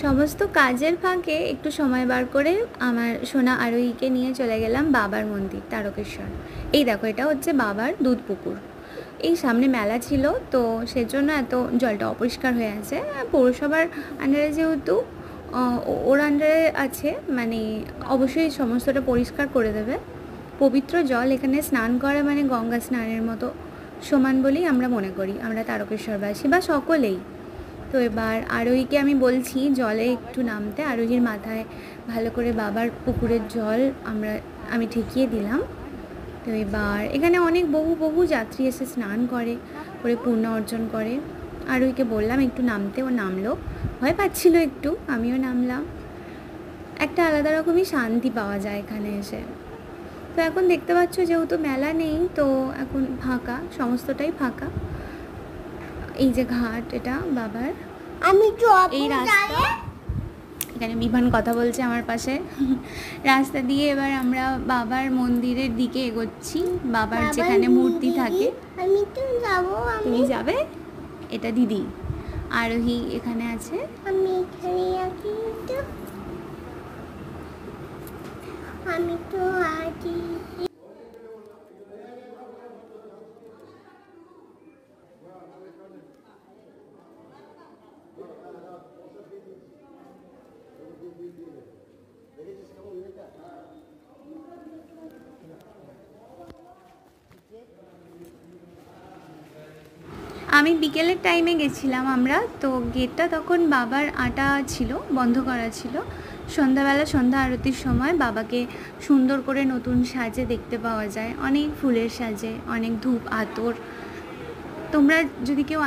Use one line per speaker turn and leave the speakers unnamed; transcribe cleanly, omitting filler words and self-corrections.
সমস্ত কাজের ফাঁকে একটু সময় বার করে আমার সোনা আরোহীকে নিয়ে চলে গেলাম বাবার মন্দির তারকেশ্বর। এই দেখো, এটা হচ্ছে বাবার দুধ পুকুর। এই সামনে মেলা ছিল, তো সেজন্য এত জলটা অপরিষ্কার হয়ে আছে। পৌরসভার আন্ডারে যেহেতু ওর আন্ডারে আছে, মানে অবশ্যই সমস্তটা পরিষ্কার করে দেবে। পবিত্র জল, এখানে স্নান করা মানে গঙ্গা স্নানের মতো সমান বলেই আমরা মনে করি, আমরা তারকেশ্বরবাসী বা সকলেই। তো এবার আরোহীকে আমি বলছি জলে একটু নামতে। আরোহীর মাথায় ভালো করে বাবার পুকুরের জল আমি ঠেকিয়ে দিলাম। তো এবার এখানে অনেক বহু যাত্রী এসে স্নান করে পুণ্য অর্জন করে। আরোহীকে বললাম একটু নামতে, ও নামলো। ভয় পাচ্ছিল একটু, আমিও নামলাম। একটা আলাদা রকমই শান্তি পাওয়া যায় এখানে এসে। তো এখন দেখতে পাচ্ছ যেহেতু মেলা নেই, তো এখন ফাঁকা, সমস্তটাই ফাঁকা। এই যে ঘাট, এটা বাবার। এই রাস্তা, এখানে বিভান কথা বলছে আমার পাশে। রাস্তা দিয়ে এবার আমরা বাবার মন্দিরের দিকে এগোচ্ছি, বাবার যেখানে মূর্তি থাকে।
আমি তো যাবো।
তুমি যাবে? এটা দিদি। আরোহী এখানে আছে।
আমি এখানে আছি তো। আমি তো আছি।
আমি বিকেলের টাইমে গেছিলাম আমরা, তো গেটটা তখন বাবার আটা ছিল, বন্ধ করা ছিল। সন্ধ্যাবেলা সন্ধ্যা আরতির সময় বাবাকে সুন্দর করে নতুন সাজে দেখতে পাওয়া যায়, অনেক ফুলের সাজে, অনেক ধূপ আতর। তোমরা যদি কেউ